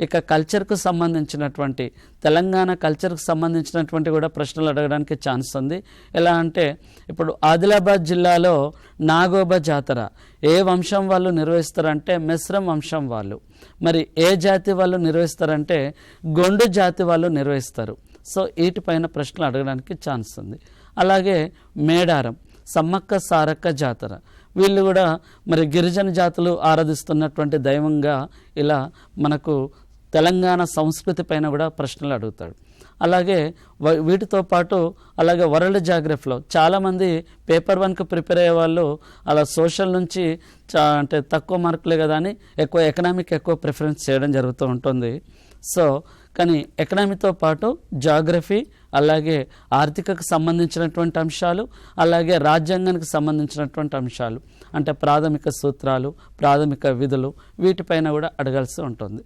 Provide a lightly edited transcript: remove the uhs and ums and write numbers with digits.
ఇక కల్చర్కు సంబంధించినటువంటి తెలంగాణ కల్చర్కు సంబంధించినటువంటి కూడా ప్రశ్నలు అడగడానికి ఛాన్స్ ఉంది. ఎలా అంటే ఇప్పుడు ఆదిలాబాద్ జిల్లాలో నాగోబా జాతర ఏ వంశం వాళ్ళు నిర్వహిస్తారంటే మెస్రం వంశం వాళ్ళు. మరి ఏ జాతి వాళ్ళు నిర్వహిస్తారంటే గొండు జాతి వాళ్ళు నిర్వహిస్తారు. సో వీటిపైన ప్రశ్నలు అడగడానికి ఛాన్స్ ఉంది. అలాగే మేడారం సమ్మక్క సారక్క జాతర, వీళ్ళు కూడా మరి గిరిజన జాతులు ఆరాధిస్తున్నటువంటి దైవంగా ఇలా మనకు తెలంగాణ సంస్కృతి పైన కూడా ప్రశ్నలు అడుగుతాడు. అలాగే వీటితో పాటు అలాగే వరల్డ్ జాగ్రఫీలో చాలామంది పేపర్ 1కు ప్రిపేర్ అయ్యే వాళ్ళు అలా సోషల్ నుంచి అంటే తక్కువ మార్కులే కదా అని ఎకనామిక్ ఎక్కువ ప్రిఫరెన్స్ చేయడం జరుగుతూ ఉంటుంది. సో కానీ ఎకనామీతో పాటు జాగ్రఫీ, అలాగే ఆర్థికకు సంబంధించినటువంటి అంశాలు, అలాగే రాజ్యాంగానికి సంబంధించినటువంటి అంశాలు అంటే ప్రాథమిక సూత్రాలు, ప్రాథమిక విధులు, వీటిపైన కూడా అడగాల్సి ఉంటుంది.